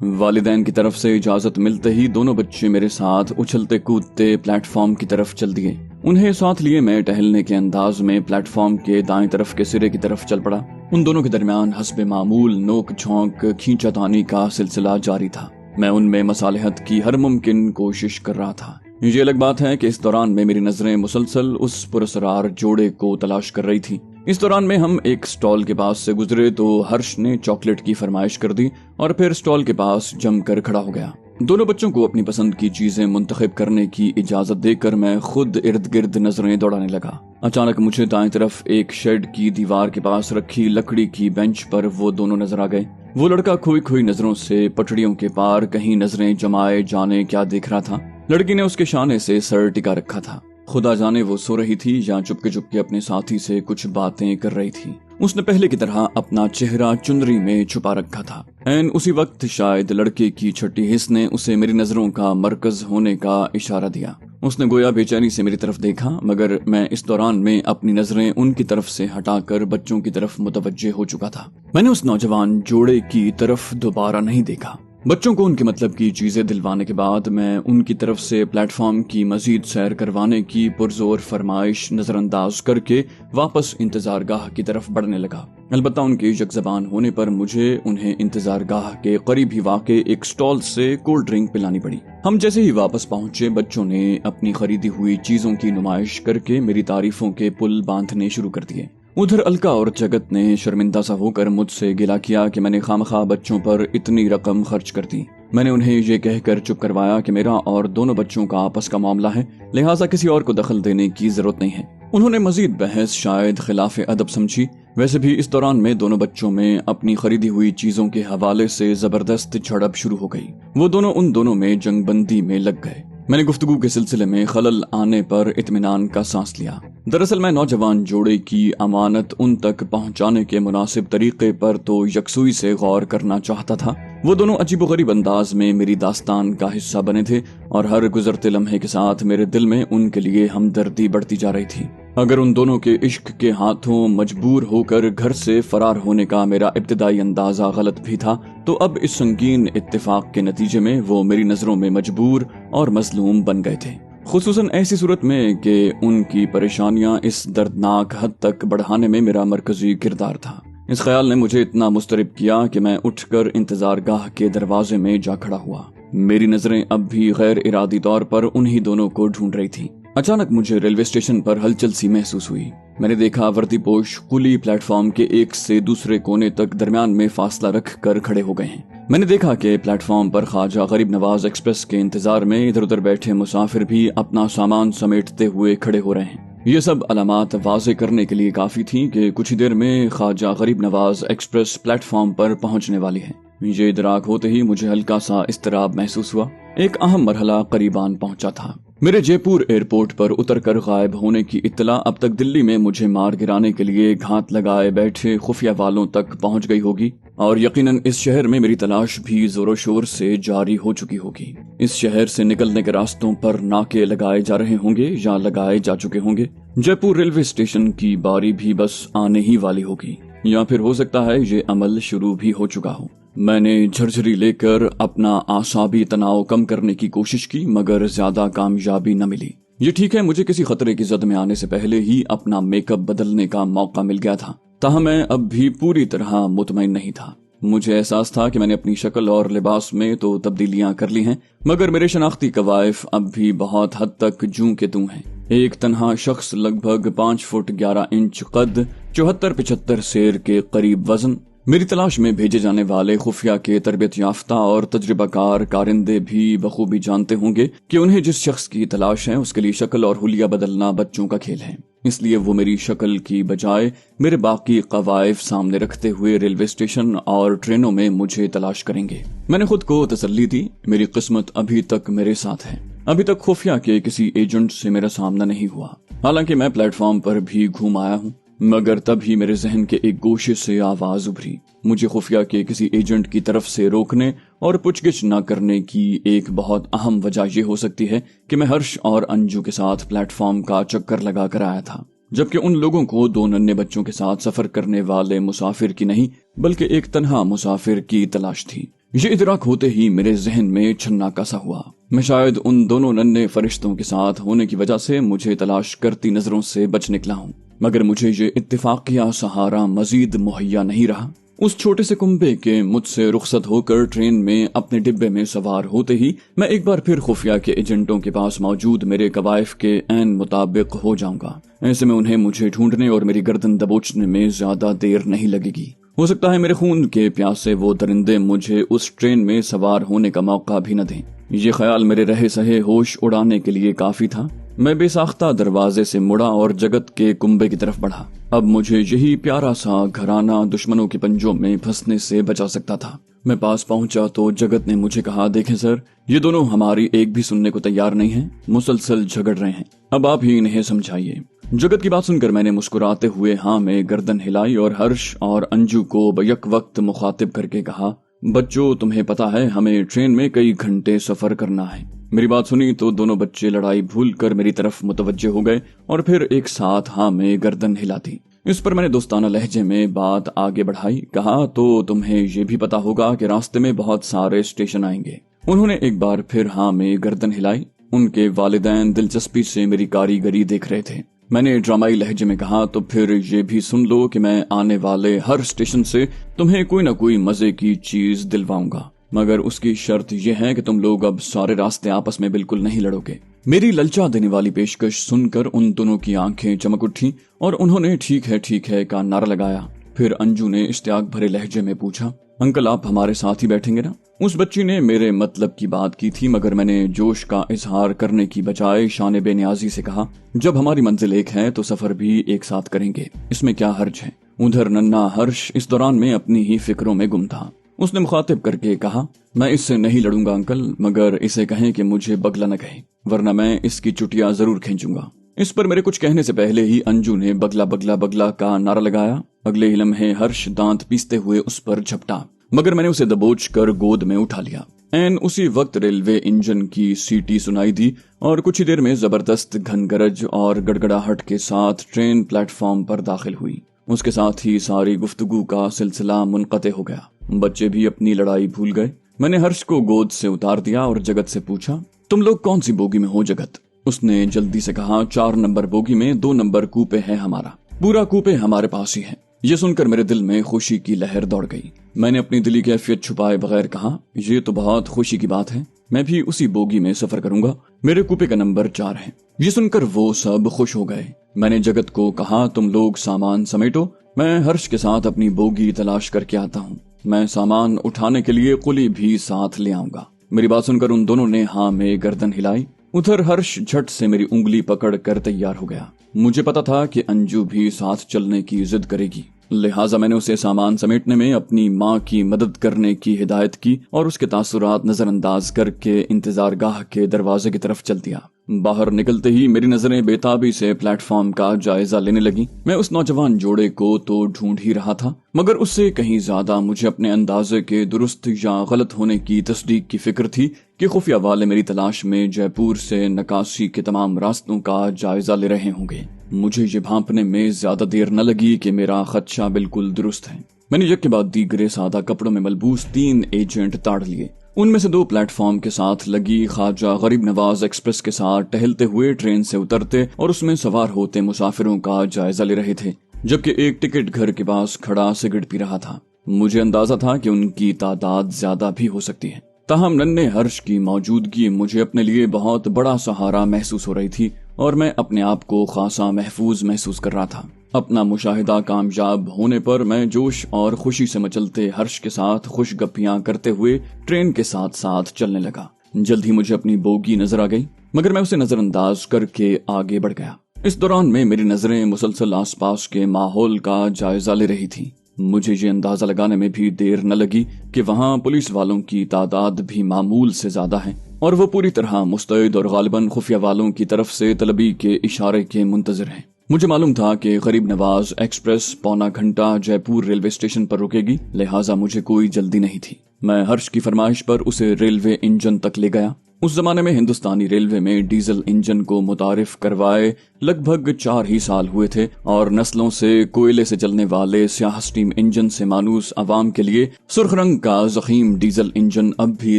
والدین کی طرف سے اجازت ملتے ہی دونوں بچے میرے ساتھ اچھلتے کودتے پلیٹ فارم کی طرف چل دیے۔ انہیں ساتھ لیے میں ٹہلنے کے انداز میں پلیٹ فارم کے دائیں طرف کے سرے کی طرف چل پڑا۔ ان دونوں کے درمیان حسب معمول نوک جھونک کھینچا تانی کا سلسلہ جاری تھا۔ میں ان میں مصالحت کی ہر ممکن کوشش کر رہا تھا۔ یہ الگ بات ہے کہ اس دوران میں میری نظریں مسلسل اس پراسرار جوڑے کو تلاش کر رہی تھی۔ اس دوران میں ہم ایک سٹال کے پاس سے گزرے تو ہرش نے چاکلیٹ کی فرمائش کر دی اور پھر سٹال کے پاس جم کر کھڑا ہو گیا۔ دونوں بچوں کو اپنی پسند کی چیزیں منتخب کرنے کی اجازت دے کر میں خود ارد گرد نظریں دوڑانے لگا۔ اچانک مجھے دائیں طرف ایک شیڈ کی دیوار کے پاس رکھی لکڑی کی بینچ پر وہ دونوں نظر آ گئے۔ وہ لڑکا کھوئی کھوئی نظروں سے پٹڑیوں کے پار کہیں نظریں جمائے جانے کیا دیکھ رہا تھا۔ لڑکی نے اس کے شانے سے سر ٹکا رکھا تھا۔ خدا جانے وہ سو رہی تھی یا چپکے چپکے اپنے ساتھی سے کچھ باتیں کر رہی تھی۔ اس نے پہلے کی طرح اپنا چہرہ چنری میں چھپا رکھا تھا۔ این اسی وقت شاید لڑکے کی چھٹی حس نے اسے میری نظروں کا مرکز ہونے کا اشارہ دیا۔ اس نے گویا بے چینی سے میری طرف دیکھا، مگر میں اس دوران میں اپنی نظریں ان کی طرف سے ہٹا کر بچوں کی طرف متوجہ ہو چکا تھا۔ میں نے اس نوجوان جوڑے کی طرف دوبارہ نہیں دیکھا۔ بچوں کو ان کے مطلب کی چیزیں دلوانے کے بعد میں ان کی طرف سے پلیٹ فارم کی مزید سیر کروانے کی پرزور فرمائش نظر انداز کر کے واپس انتظار گاہ کی طرف بڑھنے لگا۔ البتہ ان کے یک زبان ہونے پر مجھے انہیں انتظار گاہ کے قریب ہی واقع ایک سٹال سے کولڈ ڈرنک پلانی پڑی۔ ہم جیسے ہی واپس پہنچے بچوں نے اپنی خریدی ہوئی چیزوں کی نمائش کر کے میری تعریفوں کے پل باندھنے شروع کر دیے۔ ادھر الکا اور جگت نے شرمندہ سا ہو کر مجھ سے گلہ کیا کہ میں نے خامخواہ بچوں پر اتنی رقم خرچ کر دی۔ میں نے انہیں یہ کہہ کر چپ کروایا کہ میرا اور دونوں بچوں کا آپس کا معاملہ ہے، لہٰذا کسی اور کو دخل دینے کی ضرورت نہیں ہے۔ انہوں نے مزید بحث شاید خلاف ادب سمجھی۔ ویسے بھی اس دوران میں دونوں بچوں میں اپنی خریدی ہوئی چیزوں کے حوالے سے زبردست جھڑپ شروع ہو گئی۔ وہ دونوں ان دونوں میں جنگ بندی میں لگ گئے۔ میں نے گفتگو کے سلسلے میں خلل آنے پر اطمینان کا سانس لیا۔ دراصل میں نوجوان جوڑے کی امانت ان تک پہنچانے کے مناسب طریقے پر تو یکسوئی سے غور کرنا چاہتا تھا۔ وہ دونوں عجیب و غریب انداز میں میری داستان کا حصہ بنے تھے اور ہر گزرتے لمحے کے ساتھ میرے دل میں ان کے لیے ہمدردی بڑھتی جا رہی تھی۔ اگر ان دونوں کے عشق کے ہاتھوں مجبور ہو کر گھر سے فرار ہونے کا میرا ابتدائی اندازہ غلط بھی تھا، تو اب اس سنگین اتفاق کے نتیجے میں وہ میری نظروں میں مجبور اور مظلوم بن گئے تھے، خصوصاً ایسی صورت میں کہ ان کی پریشانیاں اس دردناک حد تک بڑھانے میں میرا مرکزی کردار تھا۔ اس خیال نے مجھے اتنا مضطرب کیا کہ میں اٹھ کر انتظار گاہ کے دروازے میں جا کھڑا ہوا۔ میری نظریں اب بھی غیر ارادی طور پر انہی دونوں کو ڈھونڈ رہی تھی۔ اچانک مجھے ریلوے اسٹیشن پر ہلچل سی محسوس ہوئی۔ میں نے دیکھا وردی پوش قلی پلیٹ فارم کے ایک سے دوسرے کونے تک درمیان میں فاصلہ رکھ کر کھڑے ہو گئے ہیں۔ میں نے دیکھا کہ پلیٹ فارم پر خواجہ غریب نواز ایکسپریس کے انتظار میں ادھر ادھر بیٹھے مسافر بھی اپنا سامان سمیٹتے ہوئے کھڑے ہو رہے ہیں۔ یہ سب علامات واضح کرنے کے لیے کافی تھیں کہ کچھ ہی دیر میں خواجہ غریب نواز ایکسپریس پلیٹ فارم پر پہنچنے والی ہے۔ یہ ادراک ہوتے ہی مجھے ہلکا سا اضطراب محسوس ہوا۔ ایک اہم مرحلہ قریبان پہنچا تھا۔ میرے جے پور ایئرپورٹ پر اتر کر غائب ہونے کی اطلاع اب تک دلی میں مجھے مار گرانے کے لیے گھات لگائے بیٹھے خفیہ والوں تک پہنچ گئی ہوگی، اور یقیناً اس شہر میں میری تلاش بھی زور و شور سے جاری ہو چکی ہوگی۔ اس شہر سے نکلنے کے راستوں پر ناکے لگائے جا رہے ہوں گے یا لگائے جا چکے ہوں گے۔ جے پور ریلوے اسٹیشن کی باری بھی بس آنے ہی والی ہوگی، یا پھر ہو سکتا ہے یہ عمل شروع بھی ہو چکا ہو۔ میں نے جھرجھری لے کر اپنا اعصابی تناؤ کم کرنے کی کوشش کی، مگر زیادہ کامیابی نہ ملی۔ یہ ٹھیک ہے، مجھے کسی خطرے کی زد میں آنے سے پہلے ہی اپنا میک اپ بدلنے کا موقع مل گیا تھا، تاہم میں اب بھی پوری طرح مطمئن نہیں تھا۔ مجھے احساس تھا کہ میں نے اپنی شکل اور لباس میں تو تبدیلیاں کر لی ہیں، مگر میرے شناختی قوائف اب بھی بہت حد تک جوں کے توں ہیں۔ ایک تنہا شخص، لگ بھگ 5 فٹ 11 انچ قد، 74-75 سیر کے قریب وزن۔ میری تلاش میں بھیجے جانے والے خفیہ کے تربیت یافتہ اور تجربہ کار کارندے بھی بخوبی جانتے ہوں گے کہ انہیں جس شخص کی تلاش ہے اس کے لیے شکل اور حلیہ بدلنا بچوں کا کھیل ہے۔ اس لیے وہ میری شکل کی بجائے میرے باقی قوائف سامنے رکھتے ہوئے ریلوے اسٹیشن اور ٹرینوں میں مجھے تلاش کریں گے۔ میں نے خود کو تسلی دی، میری قسمت ابھی تک میرے ساتھ ہے۔ ابھی تک خفیہ کے کسی ایجنٹ سے میرا سامنا نہیں ہوا، حالانکہ میں پلیٹ فارم پر بھی گھوم آیا ہوں، مگر تب ہی میرے ذہن کے ایک گوشے سے آواز ابھری۔ مجھے خفیہ کے کسی ایجنٹ کی طرف سے روکنے اور پوچھ گچھ نہ کرنے کی ایک بہت اہم وجہ یہ ہو سکتی ہے کہ میں ہرش اور انجو کے ساتھ پلیٹ فارم کا چکر لگا کر آیا تھا، جبکہ ان لوگوں کو 2 ننھے بچوں کے ساتھ سفر کرنے والے مسافر کی نہیں بلکہ ایک تنہا مسافر کی تلاش تھی۔ یہ ادراک ہوتے ہی میرے ذہن میں چھنا کسا ہوا۔ میں شاید ان دونوں ننھے فرشتوں کے ساتھ ہونے کی وجہ سے مجھے تلاش کرتی نظروں سے بچ نکلا ہوں، مگر مجھے یہ اتفاقیہ سہارا مزید مہیا نہیں رہا۔ اس چھوٹے سے کنبے کے مجھ سے رخصت ہو کر ٹرین میں اپنے ڈبے میں سوار ہوتے ہی میں ایک بار پھر خفیہ کے ایجنٹوں کے پاس موجود میرے قوائف کے عین مطابق ہو جاؤں گا۔ ایسے میں انہیں مجھے ڈھونڈنے اور میری گردن دبوچنے میں زیادہ دیر نہیں لگے گی۔ ہو سکتا ہے میرے خون کے پیاسے وہ درندے مجھے اس ٹرین میں سوار ہونے کا موقع بھی نہ دیں۔ یہ خیال میرے رہے سہے ہوش اڑانے کے لیے کافی تھا۔ میں بے ساختہ دروازے سے مڑا اور جگت کے کنبے کی طرف بڑھا۔ اب مجھے یہی پیارا سا گھرانہ دشمنوں کے پنجوں میں پھنسنے سے بچا سکتا تھا۔ میں پاس پہنچا تو جگت نے مجھے کہا، دیکھیں سر، یہ دونوں ہماری ایک بھی سننے کو تیار نہیں ہیں، مسلسل جھگڑ رہے ہیں، اب آپ ہی انہیں سمجھائیے۔ جگت کی بات سن کر میں نے مسکراتے ہوئے ہاں میں گردن ہلائی اور ہرش اور انجو کو بیک وقت مخاطب کر کے کہا، بچوں تمہیں پتا ہے ہمیں ٹرین میں کئی گھنٹے سفر کرنا ہے۔ میری بات سنی تو دونوں بچے لڑائی بھول کر میری طرف متوجہ ہو گئے اور پھر ایک ساتھ ہاں میں گردن ہلا دی۔ اس پر میں نے دوستانہ لہجے میں بات آگے بڑھائی، کہا تو تمہیں یہ بھی پتا ہوگا کہ راستے میں بہت سارے اسٹیشن آئیں گے۔ انہوں نے ایک بار پھر ہاں میں گردن ہلائی۔ ان کے والدین دلچسپی سے میری کاریگری دیکھ رہے تھے۔ میں نے ڈرامائی لہجے میں کہا، تو پھر یہ بھی سن لو کہ میں آنے والے ہر اسٹیشن سے تمہیں کوئی نہ کوئی مزے کی چیز دلواؤں گا، مگر اس کی شرط یہ ہے کہ تم لوگ اب سارے راستے آپس میں بالکل نہیں لڑو گے۔ میری للچا دینے والی پیشکش سن کر ان دونوں کی آنکھیں چمک اٹھی اور انہوں نے ٹھیک ہے کا نعرہ لگایا۔ پھر انجو نے اشتیاق بھرے لہجے میں پوچھا، انکل آپ ہمارے ساتھ ہی بیٹھیں گے نا؟ اس بچی نے میرے مطلب کی بات کی تھی، مگر میں نے جوش کا اظہار کرنے کی بجائے شان بے نیازی سے کہا، جب ہماری منزل ایک ہے تو سفر بھی ایک ساتھ کریں گے، اس میں کیا حرج ہے؟ ادھر ننھا ہرش اس دوران میں اپنی ہی فکروں میں گم تھا۔ اس نے مخاطب کر کے کہا، میں اس سے نہیں لڑوں گا انکل، مگر اسے کہیں کہ مجھے بگلا نہ کہے، ورنہ میں اس کی چٹیاں ضرور کھینچوں گا۔ اس پر میرے کچھ کہنے سے پہلے ہی انجو نے بگلا بگلا بگلا کا نعرہ لگایا۔ اگلے ہی لمحے ہرش دانت پیستے ہوئے اس پر جھپٹا، مگر میں نے اسے دبوچ کر گود میں اٹھا لیا۔ این اسی وقت ریلوے انجن کی سیٹی سنائی دی اور کچھ ہی دیر میں زبردست گھن گرج اور گڑگڑاہٹ کے ساتھ ٹرین پلیٹ فارم پر داخل ہوئی۔ اس کے ساتھ ہی ساری گفتگو کا سلسلہ منقطع ہو گیا۔ بچے بھی اپنی لڑائی بھول گئے۔ میں نے ہرش کو گود سے اتار دیا اور جگت سے پوچھا، تم لوگ کون سی بوگی میں ہو جگت؟ اس نے جلدی سے کہا، 4 نمبر بوگی میں 2 نمبر کوپے ہے ہمارا، پورا کوپے ہمارے پاس ہی ہے۔ یہ سن کر میرے دل میں خوشی کی لہر دوڑ گئی۔ میں نے اپنی دلی کیفیت چھپائے بغیر کہا، یہ تو بہت خوشی کی بات ہے، میں بھی اسی بوگی میں سفر کروں گا، میرے کوپے کا نمبر 4 ہے۔ یہ سن کر وہ سب خوش ہو گئے۔ میں نے جگت کو کہا، تم لوگ سامان سمیٹو، میں ہرش کے ساتھ اپنی بوگی تلاش کر کے آتا ہوں، میں سامان اٹھانے کے لیے قلی بھی ساتھ لے آؤں گا۔ میری بات سن کر ان دونوں نے ہاں میں گردن ہلائی۔ ادھر ہرش جھٹ سے میری انگلی پکڑ کر تیار ہو گیا۔ مجھے پتا تھا کہ انجو بھی ساتھ چلنے کی ضد کرے گی، لہٰذا میں نے اسے سامان سمیٹنے میں اپنی ماں کی مدد کرنے کی ہدایت کی اور اس کے تاثرات نظر انداز کر کے انتظار گاہ کے دروازے کی طرف چل دیا۔ باہر نکلتے ہی میری نظریں بے تابی سے پلیٹ فارم کا جائزہ لینے لگی۔ میں اس نوجوان جوڑے کو تو ڈھونڈ ہی رہا تھا، مگر اس سے کہیں زیادہ مجھے اپنے اندازے کے درست یا غلط ہونے کی تصدیق کی فکر تھی کہ خفیہ والے میری تلاش میں جے پور سے نکاسی کے تمام راستوں کا جائزہ لے رہے ہوں گے۔ مجھے یہ بھانپنے میں زیادہ دیر نہ لگی کہ میرا خدشہ بالکل درست ہے۔ میں نے یک کے بعد دیگرے سادہ کپڑوں میں ملبوس 3 ایجنٹ تاڑ لیے۔ ان میں سے 2 پلیٹ فارم کے ساتھ لگی خواجہ غریب نواز ایکسپریس کے ساتھ ٹہلتے ہوئے ٹرین سے اترتے اور اس میں سوار ہوتے مسافروں کا جائزہ لے رہے تھے، جبکہ ایک ٹکٹ گھر کے پاس کھڑا سگریٹ پی رہا تھا۔ مجھے اندازہ تھا کہ ان کی تعداد زیادہ بھی ہو سکتی ہے، تاہم ننھے ہرش کی موجودگی مجھے اپنے لیے بہت بڑا سہارا محسوس ہو رہی تھی اور میں اپنے آپ کو خاصا محفوظ محسوس کر رہا تھا۔ اپنا مشاہدہ کامیاب ہونے پر میں جوش اور خوشی سے مچلتے ہرش کے ساتھ خوش گپیاں کرتے ہوئے ٹرین کے ساتھ ساتھ چلنے لگا۔ جلد ہی مجھے اپنی بوگی نظر آ گئی، مگر میں اسے نظر انداز کر کے آگے بڑھ گیا۔ اس دوران میں میری نظریں مسلسل آس پاس کے ماحول کا جائزہ لے رہی تھی۔ مجھے یہ اندازہ لگانے میں بھی دیر نہ لگی کہ وہاں پولیس والوں کی تعداد بھی معمول سے زیادہ ہے اور وہ پوری طرح مستعد اور غالباً خفیہ والوں کی طرف سے طلبی کے اشارے کے منتظر ہیں۔ مجھے معلوم تھا کہ غریب نواز ایکسپریس 1.25 گھنٹہ جے پور ریلوے اسٹیشن پر رکے گی، لہٰذا مجھے کوئی جلدی نہیں تھی۔ میں ہرش کی فرمائش پر اسے ریلوے انجن تک لے گیا۔ اس زمانے میں ہندوستانی ریلوے میں ڈیزل انجن کو متعارف کروائے لگ بھگ 4 ہی سال ہوئے تھے، اور نسلوں سے کوئلے سے چلنے والے سیاہ سٹیم انجن سے مانوس عوام کے لیے سرخ رنگ کا ضخیم ڈیزل انجن اب بھی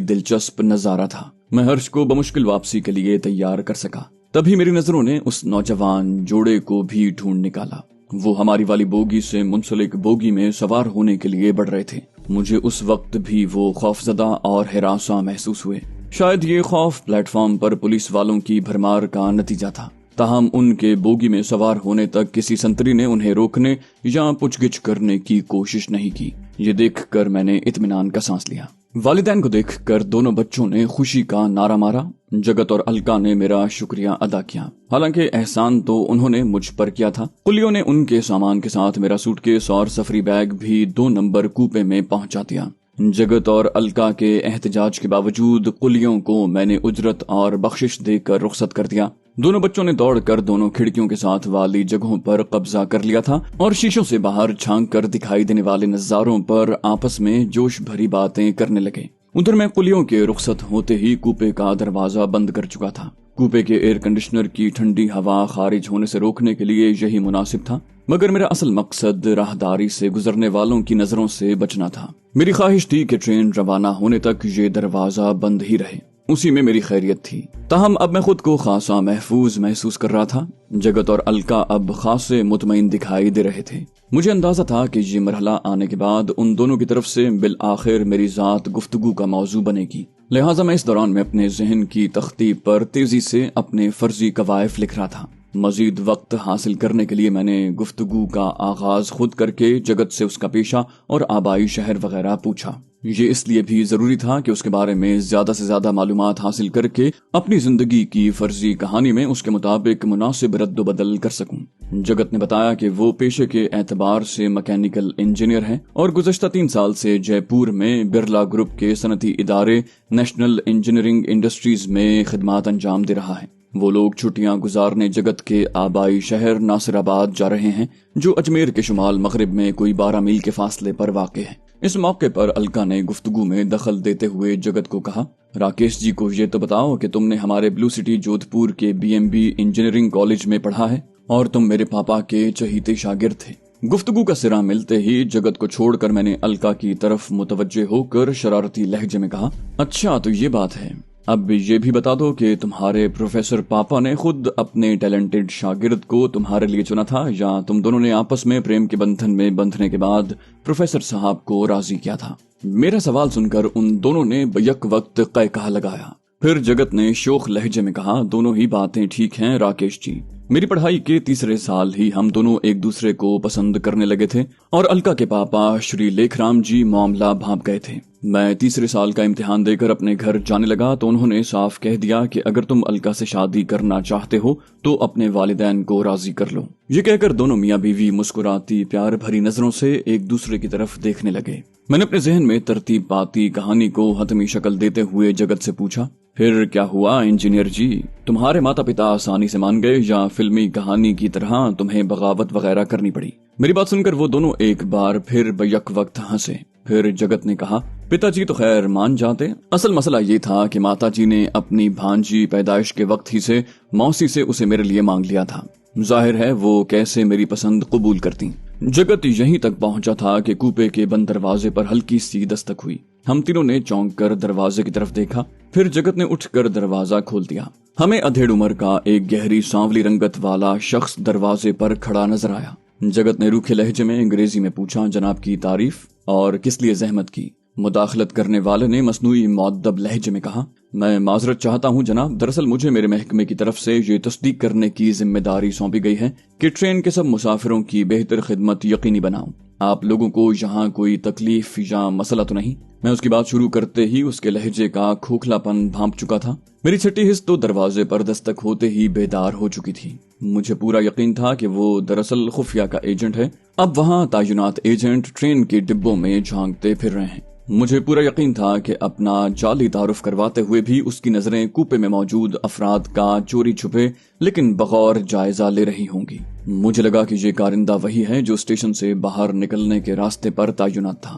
دلچسپ نظارہ تھا۔ میں ہرش کو بمشکل واپسی کے لیے تیار کر سکا۔ تبھی میری نظروں نے اس نوجوان جوڑے کو بھی ڈھونڈ نکالا۔ وہ ہماری والی بوگی سے منسلک بوگی میں سوار ہونے کے لیے بڑھ رہے تھے۔ مجھے اس وقت بھی وہ خوفزدہ اور ہراساں محسوس ہوئے۔ شاید یہ خوف پلیٹ فارم پر پولیس والوں کی بھرمار کا نتیجہ تھا، تاہم ان کے بوگی میں سوار ہونے تک کسی سنتری نے انہیں روکنے یا پوچھ گچھ کرنے کی کوشش نہیں کی۔ یہ دیکھ کر میں نے اطمینان کا سانس لیا۔ والدین کو دیکھ کر دونوں بچوں نے خوشی کا نعرہ مارا۔ جگت اور الکا نے میرا شکریہ ادا کیا، حالانکہ احسان تو انہوں نے مجھ پر کیا تھا۔ قلیوں نے ان کے سامان کے ساتھ میرا سوٹ کیس اور سفری بیگ بھی 2 نمبر کوپے میں پہنچا دیا۔ جگت اور الکا کے احتجاج کے باوجود قلیوں کو میں نے اجرت اور بخشش دے کر رخصت کر دیا۔ دونوں بچوں نے دوڑ کر دونوں کھڑکیوں کے ساتھ والی جگہوں پر قبضہ کر لیا تھا اور شیشوں سے باہر چھانک کر دکھائی دینے والے نظاروں پر آپس میں جوش بھری باتیں کرنے لگے۔ ادھر میں قلیوں کے رخصت ہوتے ہی کوپے کا دروازہ بند کر چکا تھا۔ کوپے کے ایئر کنڈیشنر کی ٹھنڈی ہوا خارج ہونے سے روکنے کے لیے یہی مناسب تھا، مگر میرا اصل مقصد راہداری سے گزرنے والوں کی نظروں سے بچنا تھا۔ میری خواہش تھی کہ ٹرین روانہ ہونے تک یہ دروازہ بند ہی رہے، اسی میں میری خیریت تھی۔ تاہم اب میں خود کو خاصا محفوظ محسوس کر رہا تھا۔ جگت اور الکا اب خاصے مطمئن دکھائی دے رہے تھے۔ مجھے اندازہ تھا کہ یہ مرحلہ آنے کے بعد ان دونوں کی طرف سے بالآخر میری ذات گفتگو کا موضوع بنے گی، لہٰذا میں اس دوران میں اپنے ذہن کی تختی پر تیزی سے اپنے فرضی قوائف لکھ رہا تھا۔ مزید وقت حاصل کرنے کے لیے میں نے گفتگو کا آغاز خود کر کے جگت سے اس کا پیشہ اور آبائی شہر وغیرہ پوچھا۔ یہ اس لیے بھی ضروری تھا کہ اس کے بارے میں زیادہ سے زیادہ معلومات حاصل کر کے اپنی زندگی کی فرضی کہانی میں اس کے مطابق مناسب رد و بدل کر سکوں۔ جگت نے بتایا کہ وہ پیشے کے اعتبار سے میکینیکل انجینئر ہے اور گزشتہ 3 سال سے جے پور میں برلا گروپ کے صنعتی ادارے نیشنل انجینئرنگ انڈسٹریز میں خدمات انجام دے رہا ہے۔ وہ لوگ چھٹیاں گزارنے جگت کے آبائی شہر ناصر آباد جا رہے ہیں، جو اجمیر کے شمال مغرب میں کوئی 12 میل کے فاصلے پر واقع ہے۔ اس موقع پر الکا نے گفتگو میں دخل دیتے ہوئے جگت کو کہا، راکیش جی کو یہ تو بتاؤ کہ تم نے ہمارے بلو سٹی جودھ پور کے BMB انجینئرنگ کالج میں پڑھا ہے اور تم میرے پاپا کے چہیتے شاگرد تھے۔ گفتگو کا سرا ملتے ہی جگت کو چھوڑ کر میں نے الکا کی طرف متوجہ ہو کر شرارتی لہجے میں کہا، اچھا تو یہ بات ہے، اب یہ بھی بتا دو کہ تمہارے پروفیسر پاپا نے خود اپنے ٹیلنٹڈ شاگرد کو تمہارے لیے چنا تھا یا تم دونوں نے آپس میں پریم کے بندھن میں بندھنے کے بعد پروفیسر صاحب کو راضی کیا تھا؟ میرا سوال سن کر ان دونوں نے بیک وقت قہقہہ لگایا۔ پھر جگت نے شوخ لہجے میں کہا، دونوں ہی باتیں ٹھیک ہیں راکیش جی، میری پڑھائی کے 3 سال ہی ہم دونوں ایک دوسرے کو پسند کرنے لگے تھے اور الکا کے پاپا شری لیکھ رام جی معاملہ بھانپ گئے تھے۔ میں 3 سال کا امتحان دے کر اپنے گھر جانے لگا تو انہوں نے صاف کہہ دیا کہ اگر تم الکا سے شادی کرنا چاہتے ہو تو اپنے والدین کو راضی کر لو۔ یہ کہہ کر دونوں میاں بیوی مسکراتی پیار بھری نظروں سے ایک دوسرے کی طرف دیکھنے لگے۔ میں نے اپنے ذہن میں ترتیب پاتی کہانی کو حتمی شکل دیتے ہوئے جگت سے پوچھا، پھر کیا ہوا انجینئر جی؟ تمہارے ماتا پتا آسانی سے مان گئے یا فلمی کہانی کی طرح تمہیں بغاوت وغیرہ کرنی پڑی؟ میری بات سن کر وہ دونوں ایک بار پھر بیک وقت ہنسے۔ پھر جگت نے کہا، پتا جی تو خیر مان جاتے، اصل مسئلہ یہ تھا کہ ماتا جی نے اپنی بھانجی پیدائش کے وقت ہی سے موسی سے اسے میرے لیے مانگ لیا تھا، ظاہر ہے وہ کیسے میری پسند قبول کرتی۔ جگت یہیں تک پہنچا تھا کہ کوپے کے بند دروازے پر ہلکی سی دستک ہوئی۔ ہم تینوں نے چونک کر دروازے کی طرف دیکھا، پھر جگت نے اٹھ کر دروازہ کھول دیا۔ ہمیں ادھیڑ عمر کا ایک گہری سانولی رنگت والا شخص دروازے پر کھڑا نظر آیا۔ جگت نے روکھے لہجے میں انگریزی میں پوچھا، جناب کی تعریف اور کس لیے زحمت کی؟ مداخلت کرنے والے نے مصنوعی مؤدب لہجے میں کہا، میں معذرت چاہتا ہوں جناب، دراصل مجھے میرے محکمے کی طرف سے یہ تصدیق کرنے کی ذمہ داری سونپی گئی ہے کہ ٹرین کے سب مسافروں کی بہتر خدمت یقینی بناؤں۔ آپ لوگوں کو یہاں کوئی تکلیف یا مسئلہ تو نہیں؟ میں اس کی بات شروع کرتے ہی اس کے لہجے کا کھوکھلا پن بھانپ چکا تھا۔ میری چھٹی حس تو دروازے پر دستک ہوتے ہی بیدار ہو چکی تھی۔ مجھے پورا یقین تھا کہ وہ دراصل خفیہ کا ایجنٹ ہے، اب وہاں تعینات ایجنٹ ٹرین کے ڈبوں میں جھانکتے پھر رہے ہیں۔ مجھے پورا یقین تھا کہ اپنا جعلی تعارف کرواتے ہوئے بھی اس کی نظریں کوپے میں موجود افراد کا چوری چھپے لیکن بغور جائزہ لے رہی ہوں گی۔ مجھے لگا کہ یہ کارندہ وہی ہے جو اسٹیشن سے باہر نکلنے کے راستے پر تعینات تھا۔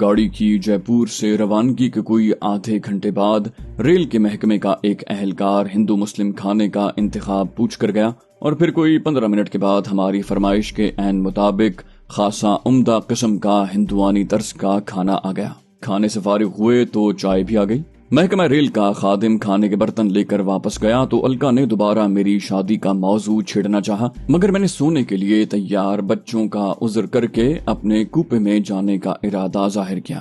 گاڑی کی جے پور سے روانگی کے کوئی آدھے گھنٹے بعد ریل کے محکمے کا ایک اہلکار ہندو مسلم کھانے کا انتخاب پوچھ کر گیا، اور پھر کوئی 15 منٹ کے بعد ہماری فرمائش کے عین مطابق خاصا عمدہ قسم کا ہندوانی طرز کا کھانا آ گیا۔ کھانے سے فارغ ہوئے تو چائے بھی آ گئی۔ محکمہ ریل کا خادم کھانے کے برتن لے کر واپس گیا تو الکا نے دوبارہ میری شادی کا موضوع چھیڑنا چاہا، مگر میں نے سونے کے لیے تیار بچوں کا عذر کر کے اپنے کوپے میں جانے کا ارادہ ظاہر کیا۔